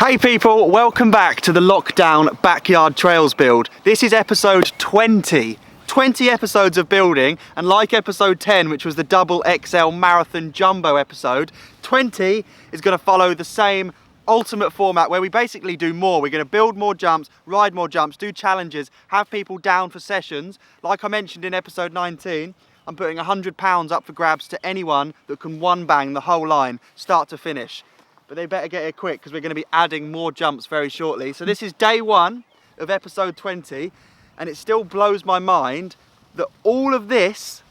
Hey people, welcome back to the lockdown backyard trails build. This is episode 20. 20 episodes of building, and like episode 10, which was the double XL marathon jumbo episode, 20 is going to follow the same ultimate format where we basically do more. We're going to build more jumps, ride more jumps, do challenges, have people down for sessions. Like I mentioned in episode 19, I'm putting £100 up for grabs to anyone that can one bang the whole line, start to finish. But they better get here quick because we're going to be adding more jumps very shortly. So this is day one of episode 20, and it still blows my mind that all of this,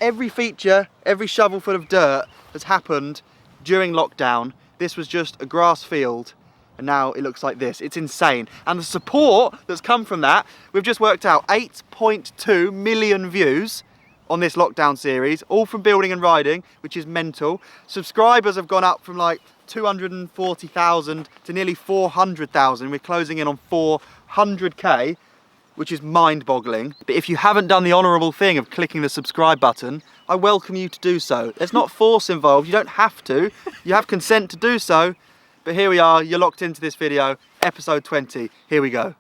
every feature, every shovelful of dirt has happened during lockdown. This was just a grass field, and now it looks like this. It's insane. And the support that's come from that, we've just worked out 8.2 million views on this lockdown series, all from building and riding, which is mental. Subscribers have gone up from like 240,000 to nearly 400,000. We're closing in on 400k, which is mind-boggling. But if you haven't done the honourable thing of clicking the subscribe button, I welcome you to do so. There's not force involved, you don't have to. You have consent to do so. But here we are, you're locked into this video, episode 20. Here we go.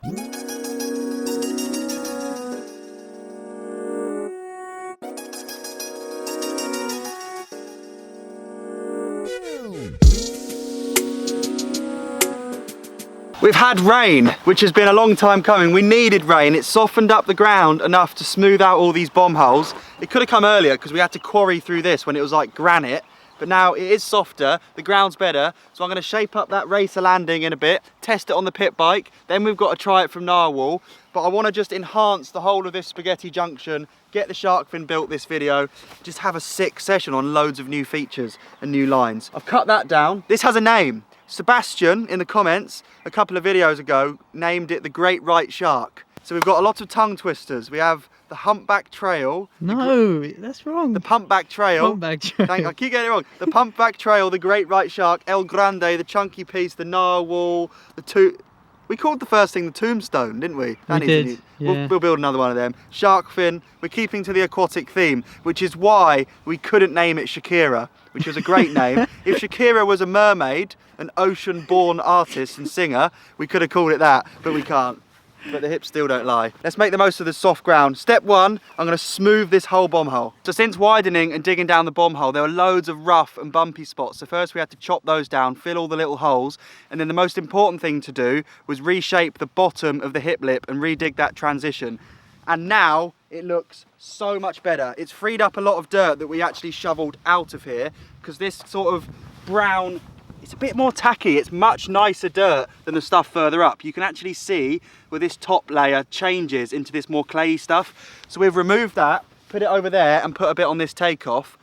We've had rain, which has been a long time coming. We needed rain. It softened up the ground enough to smooth out all these bomb holes. It could have come earlier because we had to quarry through this when it was like granite, but now it is softer, the ground's better, so I'm going to shape up that racer landing in a bit, test it on the pit bike, then we've got to try it from narwhal, but I want to just enhance the whole of this spaghetti junction, get the shark fin built this video, just have a sick session on loads of new features and new lines. I've cut that down. This has a name. Sebastian, in the comments, a couple of videos ago, named it the Great White Shark. So we've got a lot of tongue twisters. We have the Humpback Trail. No, that's wrong. The Pumpback Trail. Humpback Trail. I keep getting it wrong. The Pumpback Trail, the Great White Shark, El Grande, the Chunky Piece, the Narwhal, we called the first thing the Tombstone, didn't we? We did, yeah. We'll build another one of them. Shark Fin. We're keeping to the aquatic theme, which is why we couldn't name it Shakira, which was a great name. If Shakira was a mermaid, an ocean-born artist and singer, we could have called it that, but we can't. But the hips still don't lie. Let's make the most of the soft ground. Step one, I'm going to smooth this whole bomb hole. So since widening and digging down the bomb hole, there were loads of rough and bumpy spots. So first we had to chop those down, fill all the little holes, and then the most important thing to do was reshape the bottom of the hip lip and redig that transition. And now it looks so much better. It's freed up a lot of dirt that we actually shoveled out of here, because this sort of brown, it's a bit more tacky. It's much nicer dirt than the stuff further up. You can actually see where this top layer changes into this more clayey stuff. So we've removed that, put it over there and put a bit on this takeoff.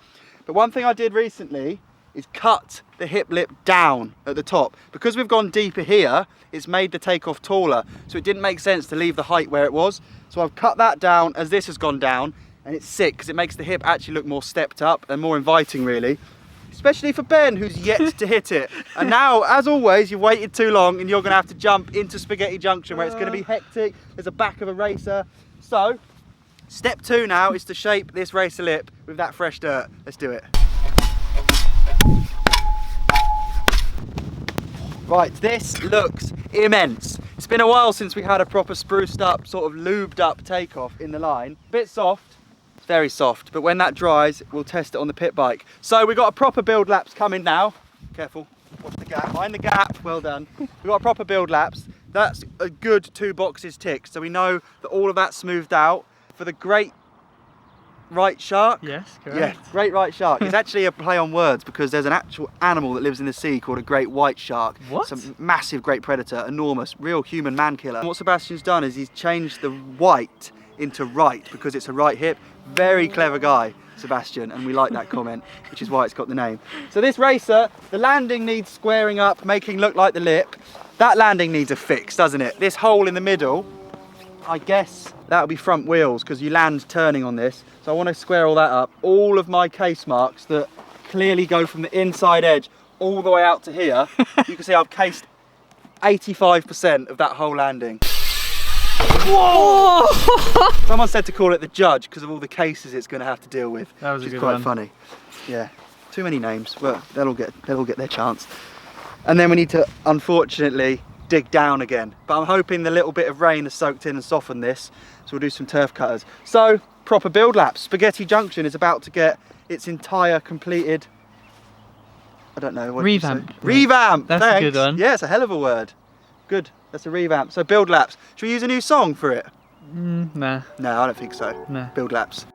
But one thing I did recently is cut the hip lip down at the top. Because we've gone deeper here, it's made the takeoff taller. So it didn't make sense to leave the height where it was. So I've cut that down as this has gone down, and it's sick because it makes the hip actually look more stepped up and more inviting really. Especially for Ben, who's yet to hit it. And now, as always, you've waited too long and you're going to have to jump into Spaghetti Junction where it's going to be hectic. There's a back of a racer. So, step two now is to shape this racer lip with that fresh dirt. Let's do it. Right, this looks immense. It's been a while since we had a proper spruced up, sort of lubed up takeoff in the line. Bit soft. Very soft, but when that dries, we'll test it on the pit bike. So we've got a proper build laps coming now. Careful, watch the gap, mind the gap, well done. We've got a proper build laps. That's a good 2 boxes ticked. So we know that all of that's smoothed out. For the Great White Shark. Yes, correct. Yeah, Great White Shark. It's actually a play on words because there's an actual animal that lives in the sea called a great white shark. What? It's a massive great predator, enormous, real human man killer. And what Sebastian's done is he's changed the white into right because it's a right hip. Very clever guy, Sebastian, and we like that comment, which is why it's got the name. So this racer, the landing needs squaring up, making look like the lip. That landing needs a fix, doesn't it? This hole in the middle, I guess that'll be front wheels because you land turning on this. So I want to square all that up. All of my case marks that clearly go from the inside edge all the way out to here, you can see I've cased 85% of that whole landing. Whoa! Someone said to call it the Judge because of all the cases it's going to have to deal with. That was which a is good quite one. Funny. Yeah, too many names. Well, they'll all get their chance. And then we need to, unfortunately, dig down again. But I'm hoping the little bit of rain has soaked in and softened this, so we'll do some turf cutters. So, proper build laps. Spaghetti Junction is about to get its entire completed, I don't know what revamp. Revamp! That's thanks. a good one. Yeah, it's a hell of a word. Good, that's a revamp. So build laps. Should we use a new song for it? Nah. No, I don't think so. No. Build laps.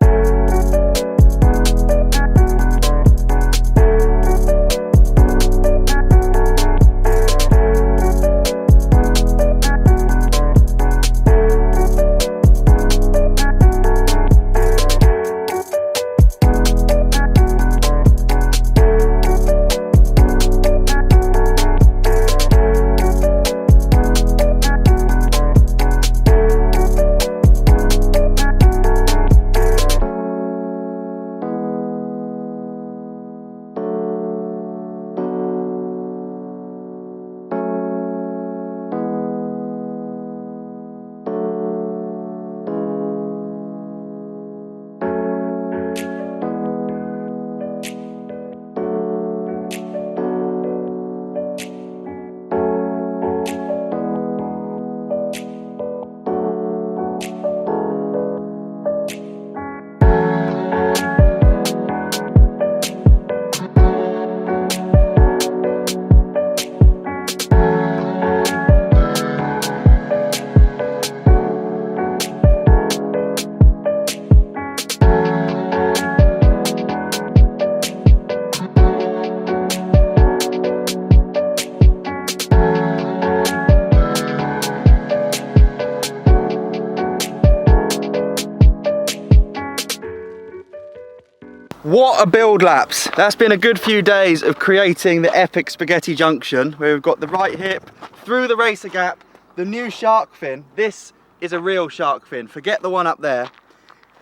What a build laps. That's been a good few days of creating the epic Spaghetti Junction, where we've got the right hip through the racer gap, the new shark fin. This is a real shark fin. Forget the one up there.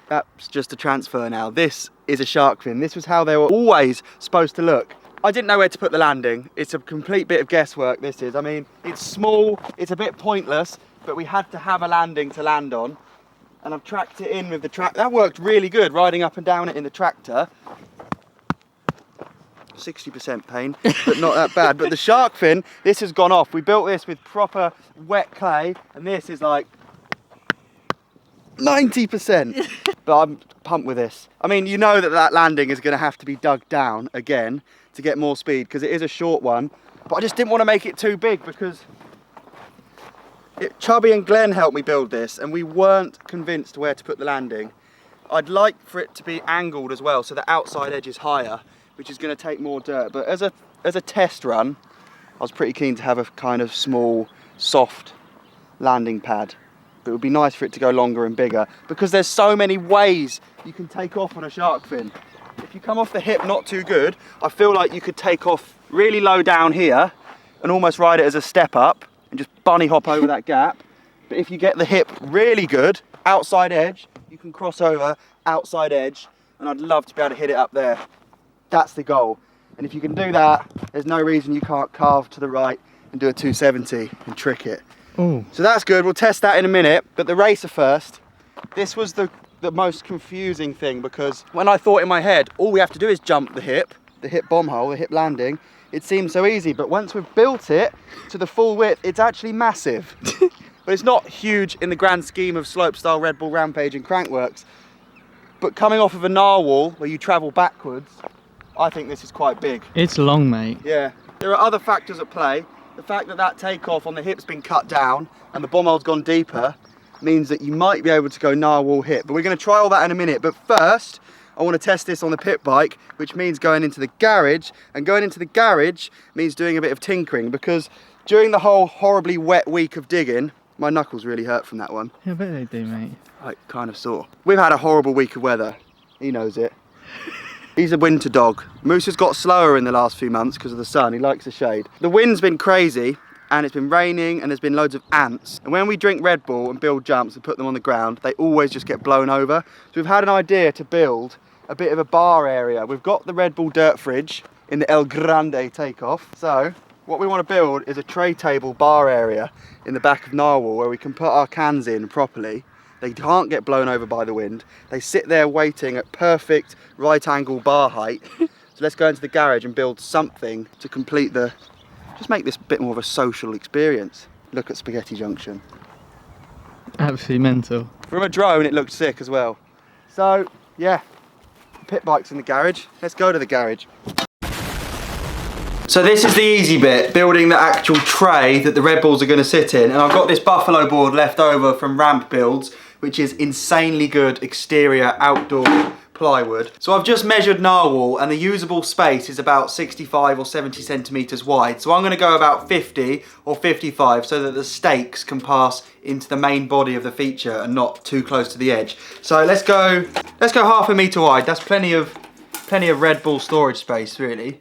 That's just a transfer now. This is a shark fin. This was how they were always supposed to look. I didn't know where to put the landing. It's a complete bit of guesswork, this is. I mean, it's small, it's a bit pointless, but we had to have a landing to land on. And I've tracked it in with the track. That worked really good, riding up and down it in the tractor. 60% pain, but not that bad. But the shark fin, this has gone off. We built this with proper wet clay, and this is like 90%. But I'm pumped with this. I mean, you know that landing is going to have to be dug down again to get more speed, because it is a short one. But I just didn't want to make it too big, because Chubby and Glenn helped me build this, and we weren't convinced where to put the landing. I'd like for it to be angled as well, so the outside edge is higher, which is going to take more dirt. But as a test run, I was pretty keen to have a kind of small, soft landing pad. But it would be nice for it to go longer and bigger, because there's so many ways you can take off on a shark fin. If you come off the hip not too good, I feel like you could take off really low down here and almost ride it as a step up and just bunny hop over that gap. But if you get the hip really good, outside edge, you can cross over, outside edge, and I'd love to be able to hit it up there. That's the goal. And if you can do that, there's no reason you can't carve to the right and do a 270 and trick it. Ooh. So that's good, we'll test that in a minute, but the racer first. This was the most confusing thing, because when I thought in my head, all we have to do is jump the hip bomb hole, the hip landing, it seemed so easy, but once we've built it to the full width, it's actually massive. But it's not huge in the grand scheme of slopestyle Red Bull Rampage and Crankworks. But coming off of a narwhal where you travel backwards, I think this is quite big. It's long, mate. Yeah, there are other factors at play. The fact that that takeoff on the hip's been cut down and the bomb hole's gone deeper means that you might be able to go narwhal hip. But we're going to try all that in a minute. But first, I want to test this on the pit bike, which means going into the garage. And going into the garage means doing a bit of tinkering, because during the whole horribly wet week of digging, my knuckles really hurt from that one. Yeah, I bet they do, mate. Like, kind of sore. We've had a horrible week of weather. He knows it. He's a winter dog. Moose has got slower in the last few months because of the sun. He likes the shade. The wind's been crazy, and it's been raining, and there's been loads of ants. And when we drink Red Bull and build jumps and put them on the ground, they always just get blown over. So we've had an idea to build a bit of a bar area. We've got the Red Bull dirt fridge in the El Grande takeoff. So what we want to build is a tray table bar area in the back of Narwhal where we can put our cans in properly. They can't get blown over by the wind. They sit there waiting at perfect right angle bar height. So let's go into the garage and build something to complete the Just make this a bit more of a social experience. Look at Spaghetti Junction. Absolutely mental. From a drone, it looked sick as well. So, yeah, pit bike's in the garage. Let's go to the garage. So this is the easy bit, building the actual tray that the Red Bulls are going to sit in. And I've got this buffalo board left over from ramp builds, which is insanely good exterior outdoor plywood. So I've just measured narwhal and the usable space is about 65 or 70 centimeters wide. So I'm going to go about 50 or 55 so that the stakes can pass into the main body of the feature and not too close to the edge. So let's go half a meter wide. That's plenty of Red Bull storage space, really.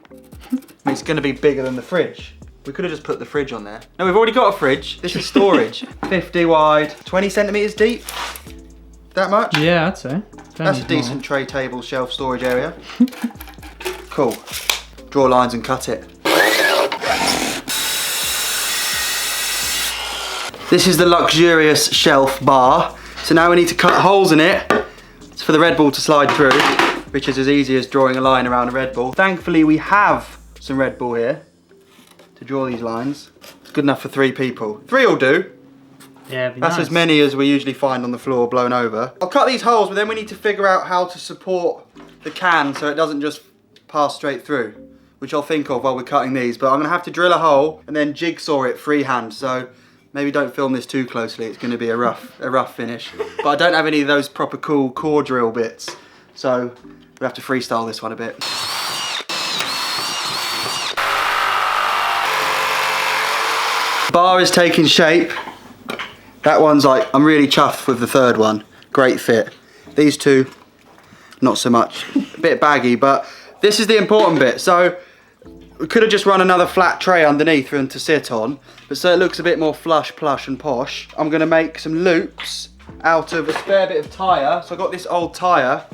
I mean, it's going to be bigger than the fridge. We could have just put the fridge on there. No, we've already got a fridge. This is storage. 50 wide, 20 centimeters deep. That much? Yeah, I'd say. That's a decent tray table shelf storage area. Cool. Draw lines and cut it. This is the luxurious shelf bar. So now we need to cut holes in it. It's for the Red Bull to slide through, which is as easy as drawing a line around a Red Bull. Thankfully we have some Red Bull here to draw these lines. It's good enough for 3 people. 3 will do. Yeah, that's nice. As many as we usually find on the floor blown over. I'll cut these holes, but then we need to figure out how to support the can so it doesn't just pass straight through, which I'll think of while we're cutting these. But I'm gonna have to drill a hole and then jigsaw it freehand. So maybe don't film this too closely. It's gonna be a rough finish. But I don't have any of those proper cool core drill bits. So we have to freestyle this one a bit. Bar is taking shape. That one's like, I'm really chuffed with the third one. Great fit. These two, not so much. A bit baggy, but this is the important bit. So we could have just run another flat tray underneath for them to sit on, but so it looks a bit more flush, plush and posh. I'm gonna make some loops out of a spare bit of tyre. So I got this old tyre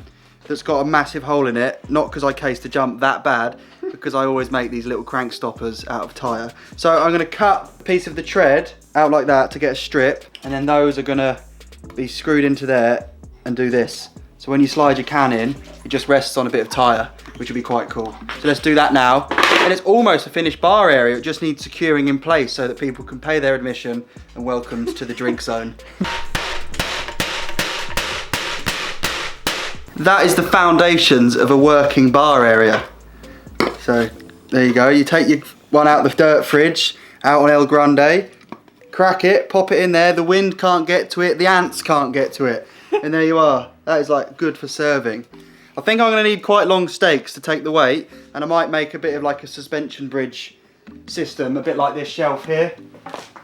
that's got a massive hole in it, not because I cased the jump that bad, because I always make these little crank stoppers out of tyre. So I'm gonna cut a piece of the tread out like that to get a strip, and then those are gonna be screwed into there and do this. So when you slide your can in, it just rests on a bit of tyre, which will be quite cool. So let's do that now. And it's almost a finished bar area. It just needs securing in place so that people can pay their admission and welcomed to the drink zone. That is the foundations of a working bar area. So there you go. You take your one out of the dirt fridge, out on El Grande, crack it, pop it in there. The wind can't get to it, the ants can't get to it. And there you are. That is like good for serving. I think I'm gonna need quite long stakes to take the weight, and I might make a bit of like a suspension bridge system, a bit like this shelf here,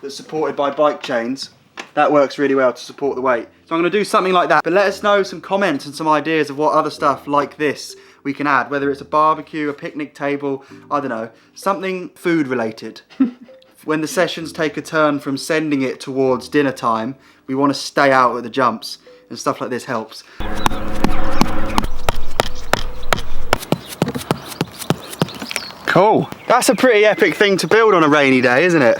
that's supported by bike chains. That works really well to support the weight. So I'm gonna do something like that. But let us know some comments and some ideas of what other stuff like this we can add, whether it's a barbecue, a picnic table, I don't know, something food related. When the sessions take a turn from sending it towards dinner time, we want to stay out at the jumps, and stuff like this helps. Cool. That's a pretty epic thing to build on a rainy day, isn't it?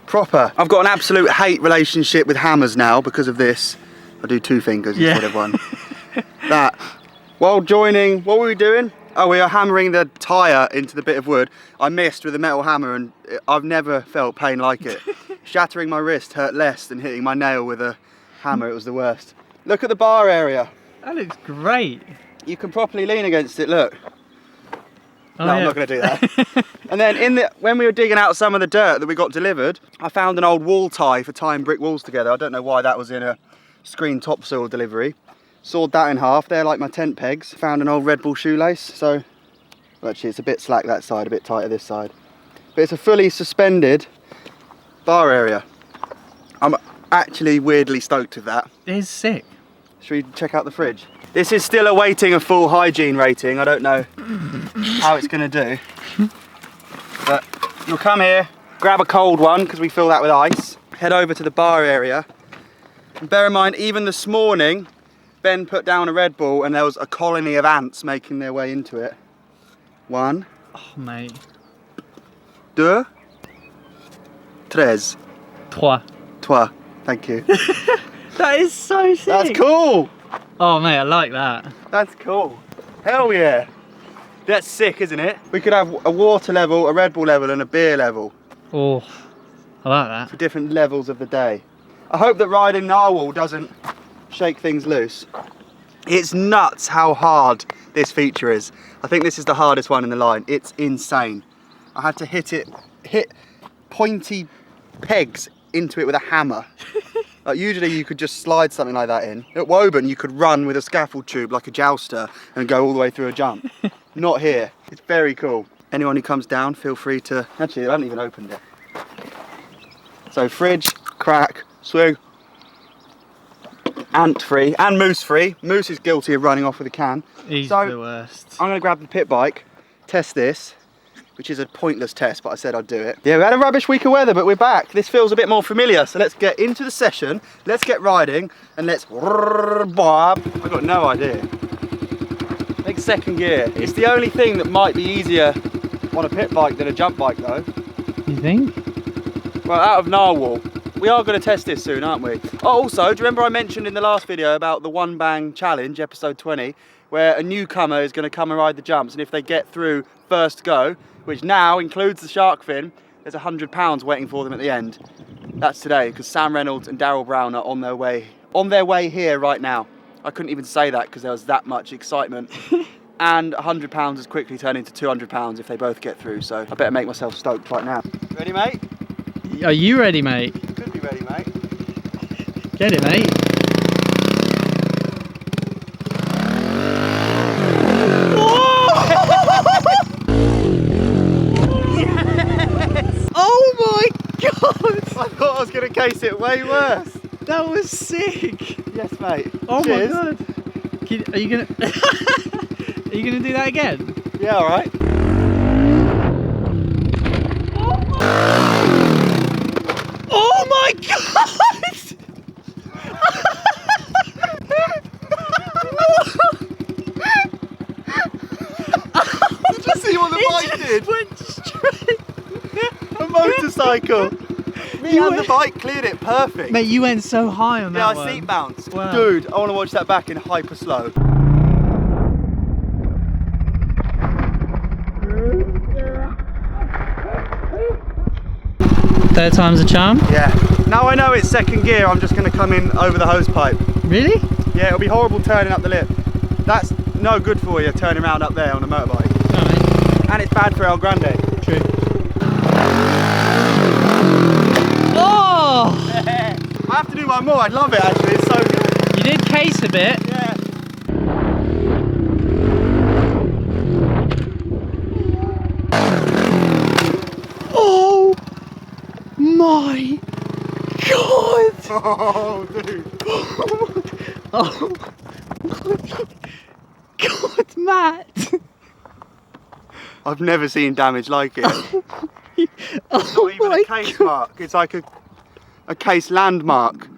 Proper. I've got an absolute hate relationship with hammers now because of this. I do 2 fingers instead of 1. That. While joining, what were we doing? Oh, we are hammering the tyre into the bit of wood. I missed with a metal hammer and I've never felt pain like it. Shattering my wrist hurt less than hitting my nail with a hammer. It was the worst. Look at the bar area. That looks great. You can properly lean against it, look. Oh, no, yeah. I'm not going to do that. And then when we were digging out some of the dirt that we got delivered, I found an old wall tie for tying brick walls together. I don't know why that was in a screen topsoil delivery. Sawed that in half. They're like my tent pegs. Found an old Red Bull shoelace. So actually it's a bit slack that side, a bit tighter this side. But it's a fully suspended bar area. I'm actually weirdly stoked with that. It is sick. Should we check out the fridge? This is still awaiting a full hygiene rating. I don't know how it's gonna do. But you'll come here, grab a cold one, because we fill that with ice, head over to the bar area. And bear in mind, even this morning, Ben put down a Red Bull and there was a colony of ants making their way into it. 1. Oh, mate. 2. 3. 3. Thank you. That is so sick. That's cool. Oh, mate, I like that. That's cool. Hell yeah. That's sick, isn't it? We could have a water level, a Red Bull level and a beer level. Oh, I like that. For different levels of the day. I hope that riding narwhal doesn't shake things loose. It's nuts how hard this feature is. I think this is the hardest one in the line. It's insane. I had to hit pointy pegs into it with a hammer. Like usually you could just slide something like that in. At Woburn you could run with a scaffold tube like a jouster and go all the way through a jump. Not here. It's very cool. Anyone who comes down, feel free to... Actually, I haven't even opened it. So fridge, crack, swig. Ant free and moose free. Moose is guilty of running off with a can. He's so the worst. I'm going to grab the pit bike, test this, which is a pointless test, but I said I'd do it. Yeah, we had a rubbish week of weather, but we're back. This feels a bit more familiar, so let's get into the session, let's get riding, and let's bob. I've got no idea. Take second gear. It's the only thing that might be easier on a pit bike than a jump bike, though. You think? Well, out of narwhal. We are going to test this soon, aren't we? Oh, also, do you remember I mentioned in the last video about the one bang challenge, episode 20, where a newcomer is going to come and ride the jumps, and if they get through first go, which now includes the shark fin, there's £100 waiting for them at the end. That's today, because Sam Reynolds and Daryl Brown are on their way here right now. I couldn't even say that because there was that much excitement. And £100 has quickly turned into £200 if they both get through, so I better make myself stoked right now. Ready, mate? Are you ready, mate? Could be ready, mate. Get it, mate. Yes! Oh my god! I thought I was going to case it way worse. That was sick. Yes, mate. Oh Cheers. my god. Are you gonna are you gonna do that again? Yeah, all right. Oh my god! Did you see what the bike did? Went straight. A motorcycle. Me You and the went- bike cleared it perfect. Mate, you went so high on Yeah, that I one. seat bounced. Wow. Dude, I want to watch that back in hyper slow. Third time's a charm? Yeah. Now I know it's second gear, I'm just going to come in over the hose pipe. Really? Yeah, it'll be horrible turning up the lip. That's no good for you, turning around up there on a motorbike. No, mate. And it's bad for El Grande. True. Oh! I have to do one more, I'd love it actually, it's so good. You did case a bit. Yeah. Oh my god! Oh, dude. Oh my god, Matt! I've never seen damage like it. Oh Not even my a case mark, it's like a case landmark.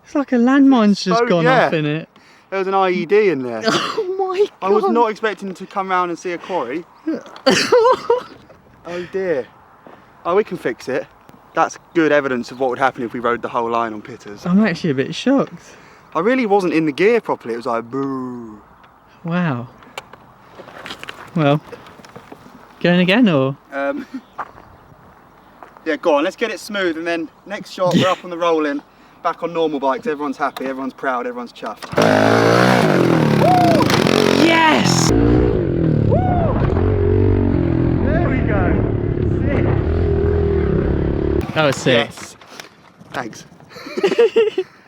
It's like a landmine's just So, gone yeah. off in it. There was an IED in there. Oh my god! I was not expecting to come round and see a quarry. Oh dear. Oh, we can fix it. That's good evidence of what would happen if we rode the whole line on pitters. I'm actually a bit shocked. I really wasn't in the gear properly, it was like boo. Wow. Well, going again or? Yeah, go on, let's get it smooth and then next shot we're up on the rolling, back on normal bikes, everyone's happy, everyone's proud, everyone's chuffed. Yes! There we go. Sick. That was sick. Yes. Thanks.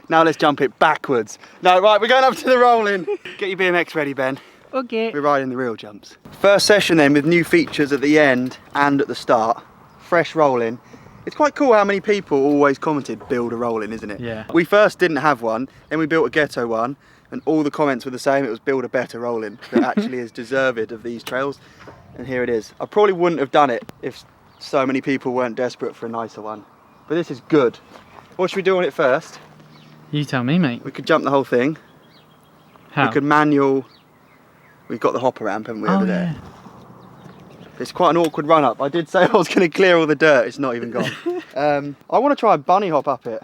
Now let's jump it backwards. No, right, we're going up to the rolling. Get your BMX ready, Ben. Okay. We're riding the real jumps. First session then with new features at the end and at the start. Fresh rolling. It's quite cool how many people always commented build a rolling, isn't it? Yeah. We first didn't have one, then we built a ghetto one, and all the comments were the same. It was build a better rolling that actually is deserved of these trails. And here it is. I probably wouldn't have done it if so many people weren't desperate for a nicer one. But this is good. What should we do on it first? You tell me, mate. We could jump the whole thing. How? We could manual. We've got the hopper ramp, haven't we, over there? It's quite an awkward run up. I did say I was going to clear all the dirt. It's not even gone. I want to try a bunny hop up it.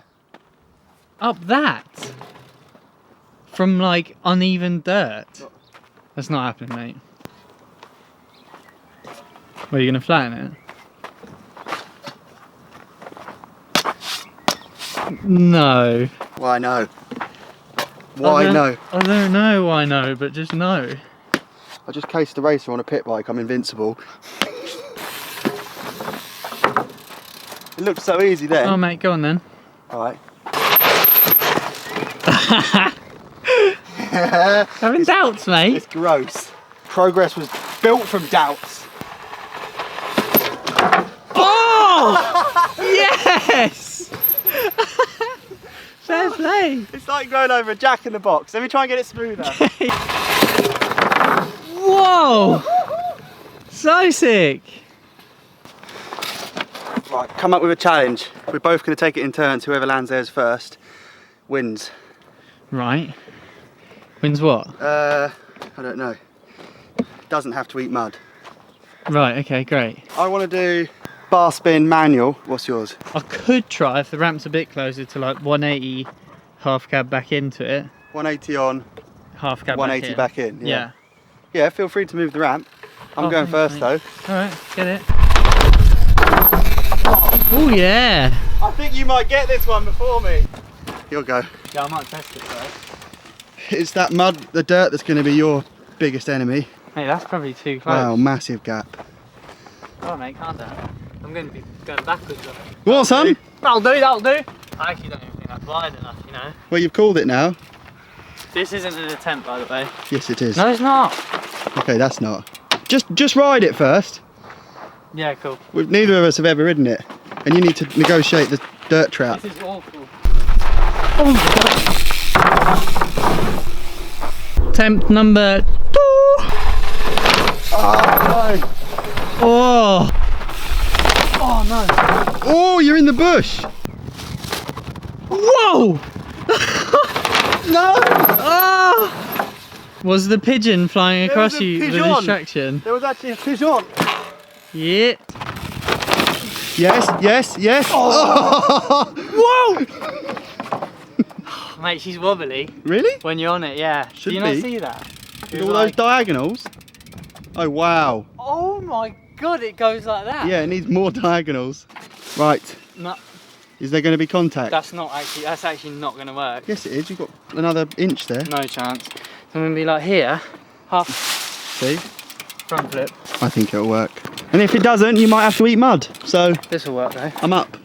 Up that? From like uneven dirt? That's not happening, mate. Well, are you going to flatten it? No. Why no? Why no? I don't know why no, but just no. I just cased the racer on a pit bike, I'm invincible. It looked so easy then. Oh mate, go on then. Alright. Having doubts, mate. It's gross. Progress was built from doubts. Oh! Yes! Fair play. It's like going over a jack in the box. Let me try and get it smoother. Whoa! So sick. Right, come up with a challenge. We're both going to take it in turns. Whoever lands theirs first wins. Right. Wins what? I don't know. Doesn't have to eat mud. Right, okay, great. I want to do bar spin manual. What's yours? I could try if the ramp's a bit closer to like 180, half cab back into it. 180 on, Half cab 180 back in. Yeah. Yeah, feel free to move the ramp. I'm going thanks, first mate. though. Alright, get it. Oh yeah! I think you might get this one before me. You'll go. Yeah, I might test it first. It's that mud, the dirt that's going to be your biggest enemy. Hey, that's probably too close. Wow, massive gap. Oh mate, calm down. I'm going to be going backwards though. What, son? That'll do, that'll do. I actually don't even think that's wide enough, you know. Well, you've called it now. This isn't an attempt, by the way. Yes, it is. No, it's not. Okay, that's not. Just ride it first. Yeah, cool. Neither of us have ever ridden it, and you need to negotiate the dirt trap. This is awful. Oh my god. Attempt number 2. Oh no! Oh. Oh no. Oh, you're in the bush. Whoa! No! Oh! Was the pigeon flying There across was a you the pigeon. distraction? There was actually a pigeon. Yeah. Yes, yes, yes. Oh. Whoa! Mate, she's wobbly. Really? When you're on it, yeah. Should Do you not be. see that? With all those diagonals? Oh wow. Oh my god, it goes like that. Yeah, it needs more diagonals. Right. No, Is there going to be contact? that's actually not going to work. Yes, it is. You've got another inch there. No chance. So I'm going to be like here, half See? front flip. I think it'll work. And if it doesn't, you might have to eat mud. So This will work though. I'm up.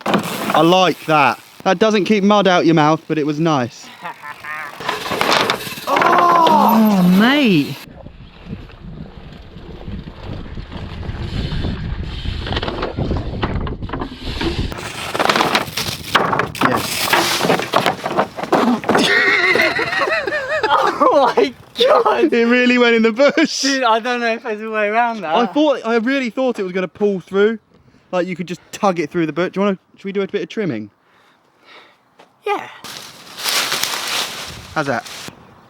I like that. That doesn't keep mud out your mouth, but it was nice. Oh, mate. Yes. Oh my god. It really went in the bush. Dude, I don't know if there's a way around that. I really thought it was going to pull through. Like you could just tug it through the bush. Should we do a bit of trimming? Yeah. How's that?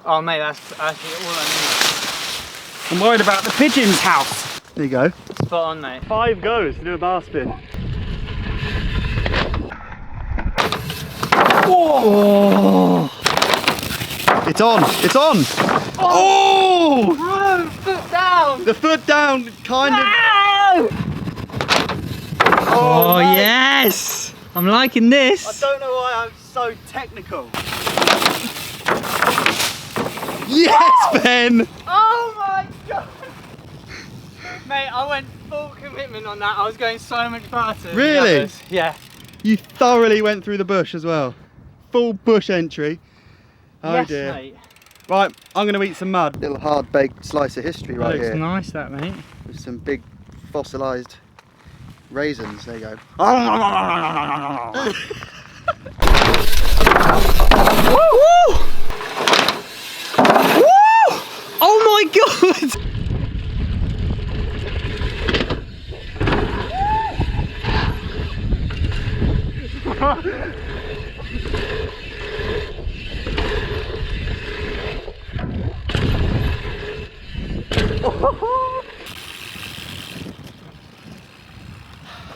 Oh mate, that's actually all I I'm worried about the pigeon's house. There you go. need. Spot on, mate. 5 goes to do a bar spin. Oh! It's on. It's on. Oh! Bro, foot down! The foot down, kind of. No! Oh, mate. yes! I'm liking this. I don't know why I'm so technical. Yes, Ben! Oh my god! Mate, I went full commitment on that. I was going so much faster. than the Really? others. Yeah. You thoroughly went through the bush as well. Full bush entry. Oh yes, dear. mate. Right, I'm going to eat some mud. Little hard baked slice of history right Looks here. nice, that, mate. With some big fossilised raisins. There you go. Oh my god!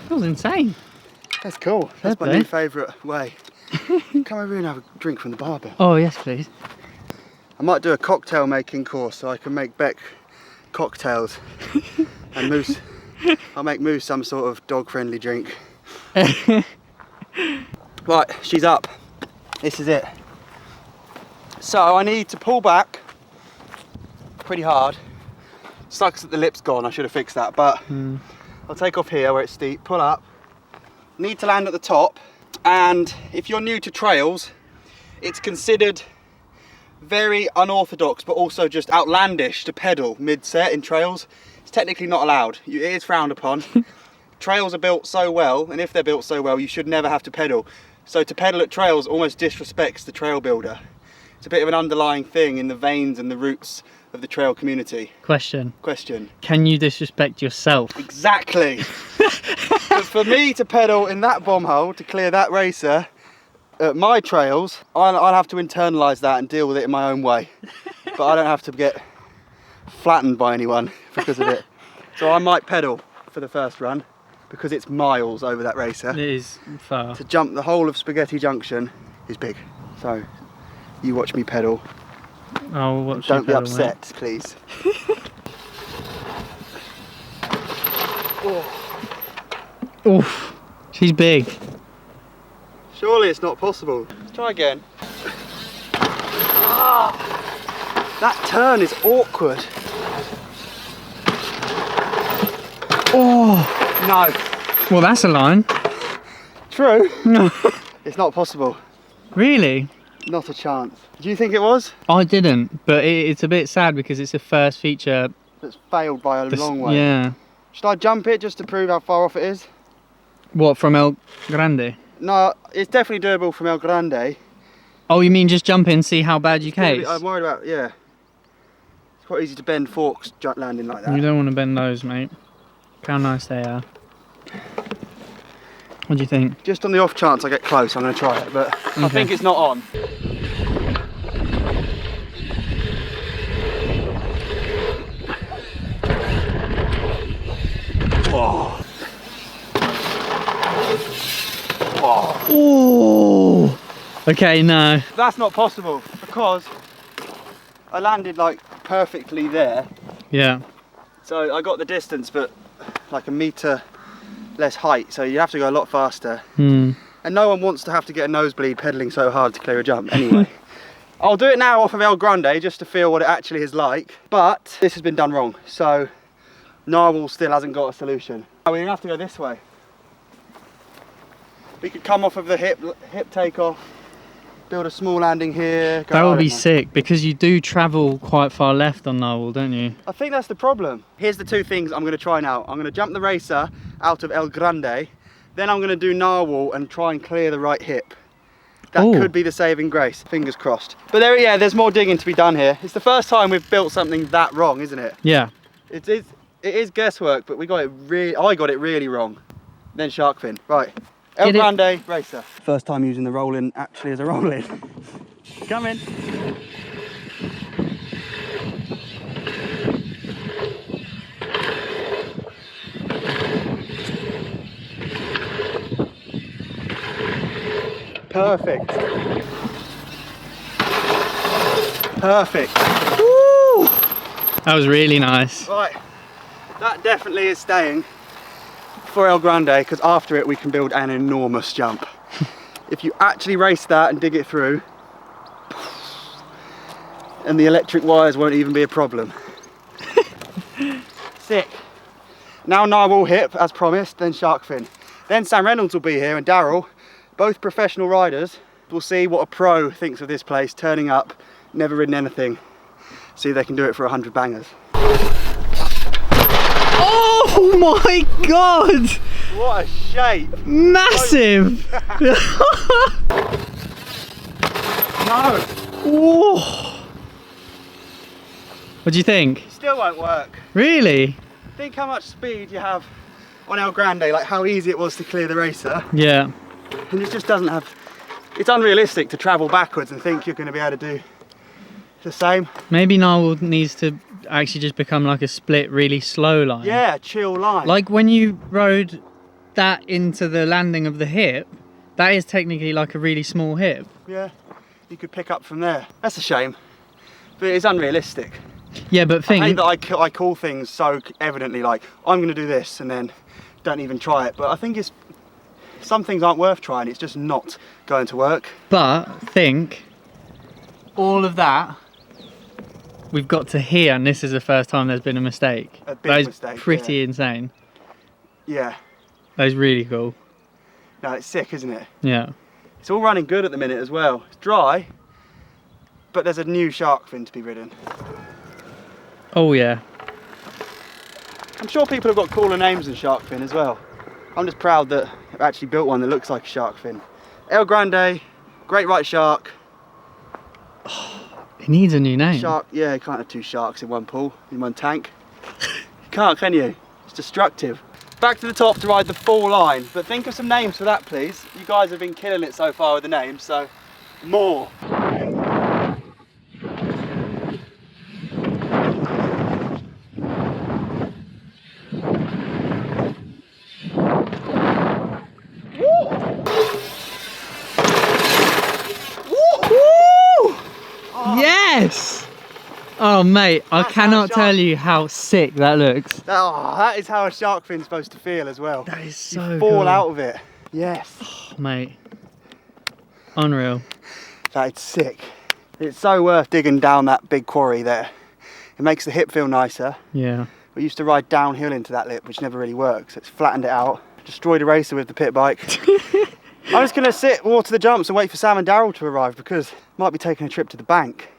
That was insane. That's cool. That's my Okay. new favourite way. Come over here and have a drink from the bar, Ben. Oh yes, please. I might do a cocktail making course so I can make Beck cocktails. And Moose, I'll make Moose some sort of dog-friendly drink. Right, she's up. This is it. So I need to pull back pretty hard. Sucks that the lip's gone, I should have fixed that, but I'll take off here where it's steep, pull up. Need to land at the top, and if you're new to trails, it's considered very unorthodox but also just outlandish to pedal mid-set in trails. It's technically not allowed. It is frowned upon. Trails are built so well, and if they're built so well, you should never have to pedal. So to pedal at trails almost disrespects the trail builder. It's a bit of an underlying thing in the veins and the roots of the trail community. Question. Can you disrespect yourself? Exactly. But for me to pedal in that bomb hole to clear that racer at my trails, I'll have to internalise that and deal with it in my own way. But I don't have to get flattened by anyone because of it. So I might pedal for the first run because it's miles over that racer. It is far. To jump the whole of Spaghetti Junction is big. So you watch me pedal. I'll watch Don't you be pedal, upset, mate. please. Oof, she's big. Surely it's not possible. Let's try again. Ah, that turn is awkward. Oh, No. well that's a line. True. No. It's not possible. Really? Not a chance. Do you think it was? I didn't, but it's a bit sad because it's the first feature. That's failed by a long way. Yeah. Should I jump it just to prove how far off it is? What, from El Grande? No, it's definitely doable from El Grande. Oh, you mean just jump in, see how bad you case? I'm worried about, yeah. It's quite easy to bend forks landing like that. You don't want to bend those, mate. Look how nice they are. What do you think? Just on the off chance I get close, I'm going to try it, but I think it's not on. Oh. Oh. Oh. Okay, no. That's not possible because I landed like perfectly there. Yeah. So I got the distance, but like a metre less height, so you have to go a lot faster. And no one wants to have to get a nosebleed pedalling so hard to clear a jump anyway. I'll do it now off of El Grande just to feel what it actually is like, but this has been done wrong, so Narwhal still hasn't got a solution. We're gonna have to go this way. We could come off of the hip takeoff, build a small landing here. That would be sick because you do travel quite far left on Narwhal, don't you? I think that's the problem. Here's the two things I'm going to try now. I'm going to jump the racer out of El Grande, then I'm going to do Narwhal and try and clear the right hip. That could be the saving grace, fingers crossed. But there's more digging to be done here. It's the first time we've built something that wrong, isn't it? Yeah. It is guesswork, but I got it really wrong. Then shark fin, right. El Grande racer. First time using the roll-in actually as a roll-in. Come in. Perfect. Perfect. Woo! That was really nice. Right, that definitely is staying for El Grande, because after it we can build an enormous jump. If you actually race that and dig it through, and the electric wires won't even be a problem. Sick. Now Narwhal hip as promised, then shark fin. Then Sam Reynolds will be here and Daryl, both professional riders. We'll see what a pro thinks of this place, turning up, never ridden anything. See if they can do it for 100 bangers. Oh my god! What a shape! Massive! No! Whoa. What do you think? Still won't work. Really? Think how much speed you have on El Grande, like how easy it was to clear the racer. Yeah. And it just doesn't have, it's unrealistic to travel backwards and think you're going to be able to do the same. Maybe Narwhal needs to actually just become like a split, really slow line. Yeah, chill line. Like when you rode that into the landing of the hip, that is technically like a really small hip. Yeah, you could pick up from there. That's a shame. but it's unrealistic. Yeah, but I hate that I call things so evidently like, I'm going to do this and then don't even try it. But I think some things aren't worth trying, it's just not going to work. But think, all of that, we've got to here, and this is the first time there's been a mistake. A big that is mistake, pretty yeah. insane. Yeah. That is really cool. No, it's sick, isn't it? Yeah. It's all running good at the minute as well. It's dry, but there's a new shark fin to be ridden. Oh yeah. I'm sure people have got cooler names than shark fin as well. I'm just proud that I've actually built one that looks like a shark fin. El Grande, great white shark. It needs a new name. Shark, yeah, you can't have two sharks in one pool, in one tank. You can't, can you? It's destructive. Back to the top to ride the full line, but think of some names for that, please. You guys have been killing it so far with the names, so more. Yes! Oh mate, I cannot tell you how sick that looks. Oh, that is how a shark fin's supposed to feel as well. That is so you fall cool. out of it. Yes. Oh, mate. Unreal. That is sick. It's so worth digging down that big quarry there. It makes the hip feel nicer. Yeah. We used to ride downhill into that lip, which never really works. It's flattened it out. Destroyed a racer with the pit bike. I'm just gonna sit, water the jumps and wait for Sam and Daryl to arrive because might be taking a trip to the bank.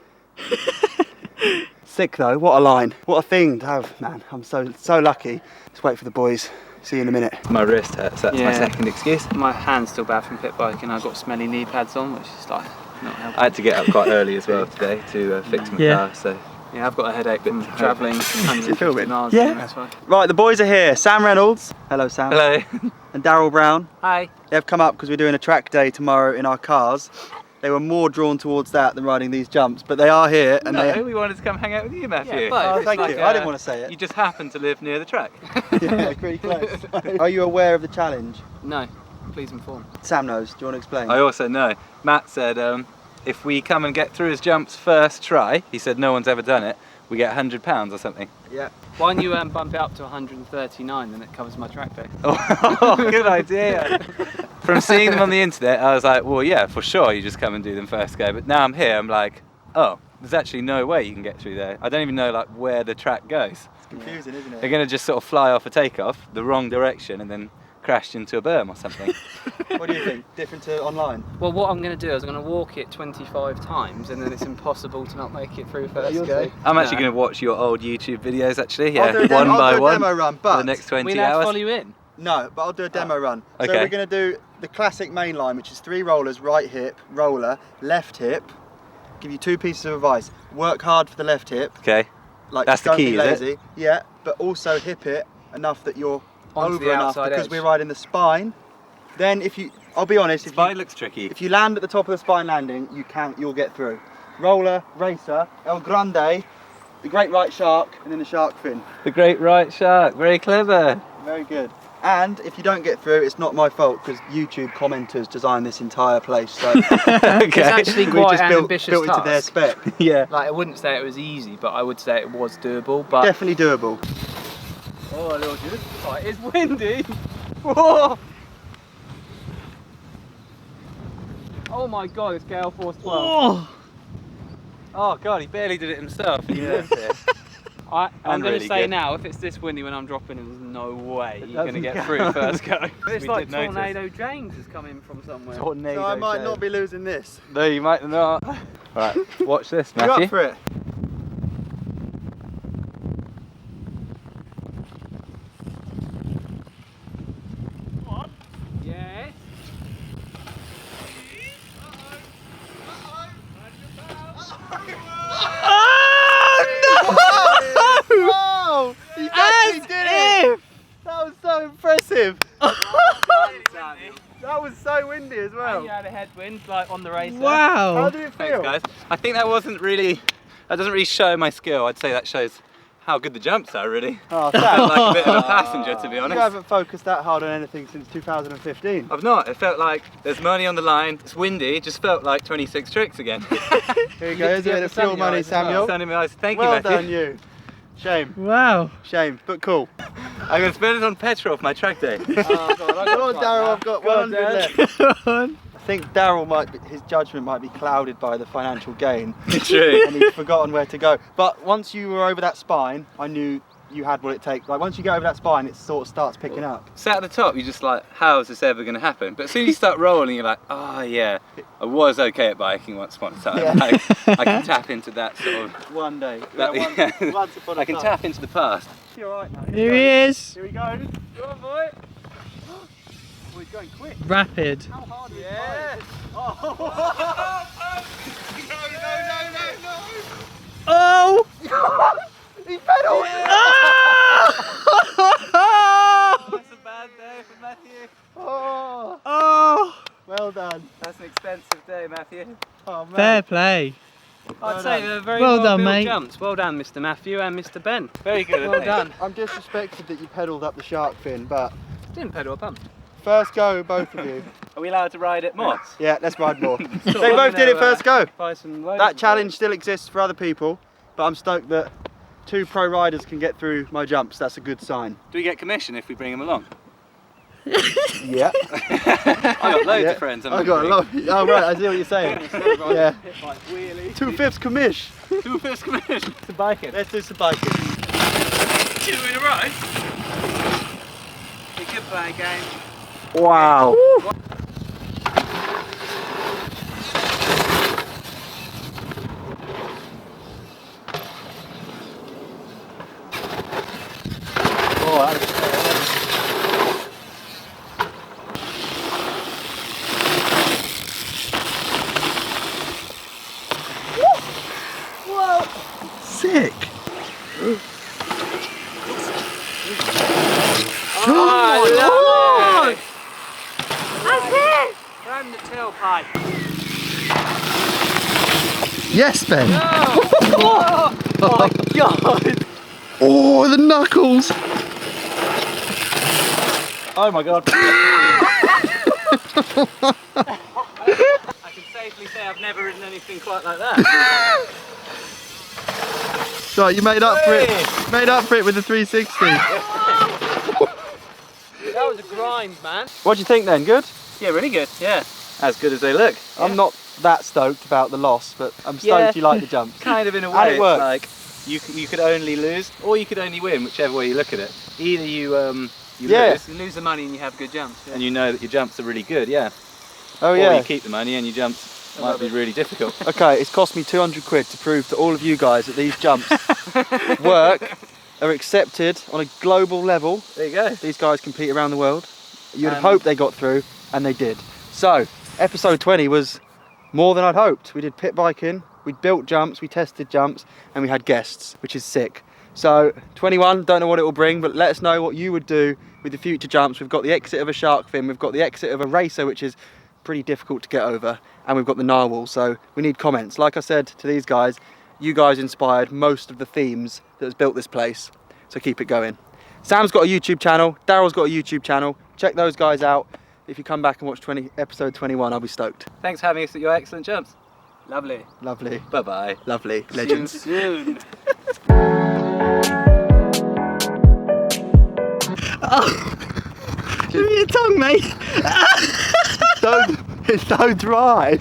Sick though, what a line. What a thing to have, man. I'm so lucky. Let's wait for the boys. See you in a minute. My wrist hurts, that's my Yeah. second excuse. My hand's still bad from pit bike and I've got smelly knee pads on, which is like not helpful. I had to get up quite early as well today to fix my car, so Yeah, I've got a headache from travelling hundreds of filming? miles. Yeah. That's why. Right, the boys are here. Sam Reynolds. Hello, Sam. hello. And Daryl Brown. Hi. They've come up because we're doing a track day tomorrow in our cars. They were more drawn towards that than riding these jumps, but they are here and No, we wanted to come hang out with you, Matthew. Yeah, but- Oh, thank like you. I didn't want to say You it. just happen to live near the track. Yeah, pretty close. Are you aware of the challenge? No, please inform. Sam knows. Do you want to explain? I also know. Matt said if we come and get through his jumps first try, he said no one's ever done it, we get £100 or something. Yeah. Why don't you bump it up to 139 then it covers my track day? Oh, good idea. From seeing them on the internet, I was like, well, yeah, for sure, you just come and do them first go. But now I'm here, I'm like, oh, there's actually no way you can get through there. I don't even know like where the track goes. It's confusing, isn't They're it? going to just sort of fly off a takeoff the wrong direction and then crash into a berm or something. What do you think? Different to online? Well, what I'm going to do is I'm going to walk it 25 times and then it's impossible to not make it through first you'll go. see. I'm actually going to watch your old YouTube videos actually, I'll do a yeah, demo, one by I'll do a one demo run, for but the next 20 We allowed to hours. follow you in? no, but I'll do a demo run. So Okay. we're going to do the classic main line, which is 3 rollers, right hip, roller, left hip. Give you 2 pieces of advice. Work hard for the left hip. Okay, Like, That's the don't key, be is it? lazy. Yeah, but also hip it enough that you're Onto over the enough outside because edge. we're riding the spine. Then if you, I'll be honest, spine looks tricky. if you land at the top of the spine landing, you'll get through. Roller, racer, El Grande, the great right shark, and then the shark fin. The great right shark, very clever. Very good. And if you don't get through, it's not my fault because YouTube commenters designed this entire place. So It's Okay, actually we quite just an built ambitious it to task. their spec. yeah. Like, I wouldn't say it was easy, but I would say it was doable. But Definitely doable. oh, little dude, right, it's windy. Whoa. Oh my god, it's gale force 12. Oh god, he barely did it himself. He lives here. I'm And going to really say good. now, if it's this windy when I'm dropping, there's no way you're going to doesn't get count. through first go. It's We like did notice. Tornado James has come in from somewhere. Tornado So I might James. not be losing this. No, you might not. Right, watch this, You Matthew. up for it? Yes. Wow! You actually did it! That was so impressive. That was so windy as And well. you had a headwind, like on the racer. How Wow. did it Thanks, feel? guys. I think that doesn't really show my skill. I'd say that shows how good the jumps are, really. Oh, Felt Sam, like a bit of a passenger, to be you honest. haven't focused that hard on anything since 2015. I've not. It felt like there's money on the line. It's windy. It just felt like 26 tricks again. Here you go, here's a bit of fuel money, Samuel. Sun in my eyes. Thank Well you, Matthew. done, you. Shame, Wow. shame, but cool. I'm going to spend it on petrol for my track day. Oh, God, Go on, Daryl, I've got 100 left. Go on. I think Daryl his judgment might be clouded by the financial gain. True. And he's forgotten where to go. But once you were over that spine, I knew you had what it takes. Like once you get over that spine, it sort of starts picking up. Sat at the top, you're just like, how is this ever going to happen? But as soon as you start rolling, you're like, oh yeah, I was okay at biking once upon a time. Yeah. I can tap into that sort of... One day. That- Once upon a I can time. tap into the past. You're right now. Here he is. Here we go. Go on, boy. Oh, he's going quick. Rapid. How hard is Yeah. it? Oh. No. Oh! He pedalled. That's a bad day for Matthew. Oh. Oh! Well done. That's an expensive day, Matthew. Oh, man. Fair play. I'd say they're very Well well, done, built mate. jumps. Well done, Mr. Matthew and Mr. Ben. Very good. Well done. I'm disrespected that you pedalled up the shark fin, but Didn't pedal a bump. first go, both of you. Are we allowed to ride it more? Yeah, let's ride more. I'm They both did it gonna, first go. Buy some loads That of challenge still exists for other people, but I'm stoked that 2 pro riders can get through my jumps. That's a good sign. Do we get commission if we bring them along? Yeah. I got loads Yeah. of friends. I got a lot. Oh right, I see what you're saying. Yeah. 2/5 commish. 2/5 commission. to bike it. Let's do some biking. 2 in a row. You could play a game. Wow. Oh, that was sick. Oh, that's it! From the tailpipe. Yes, Ben. Oh my god! Oh, the knuckles. Oh my god. I can safely say I've never ridden anything quite like that. So you made up for it. Made up for it with the 360. That was a grind, man. What do you think then? Good? Yeah, really good. Yeah. As good as they look. I'm not that stoked about the loss, but I'm stoked Yeah. you like the jumps. Kind of in a And way. it It's worked. like you could only lose or you could only win, whichever way you look at it. Either you Yeah. lose You lose the money and you have good jumps. Yeah. and you know that your jumps are really good, yeah. Oh Or yeah. you keep the money and your jumps might be really difficult. Okay, it's cost me 200 quid to prove to all of you guys that these jumps work, are accepted on a global level. There you go. These guys compete around the world. You'd have hoped they got through, and they did. So, episode 20 was more than I'd hoped. We did pit biking, we built jumps, we tested jumps, and we had guests, which is sick. So, 21, don't know what it will bring, but let us know what you would do with the future jumps. We've got the exit of a shark fin, we've got the exit of a racer, which is pretty difficult to get over, and we've got the narwhal, so we need comments. Like I said to these guys, you guys inspired most of the themes that has built this place, so keep it going. Sam's got a YouTube channel, Daryl's got a YouTube channel, check those guys out. If you come back and watch episode 21, I'll be stoked. Thanks for having us at your excellent jumps. Lovely. Lovely, Bye-bye. lovely, legends. Soon. Give me your tongue, mate. It's so dry.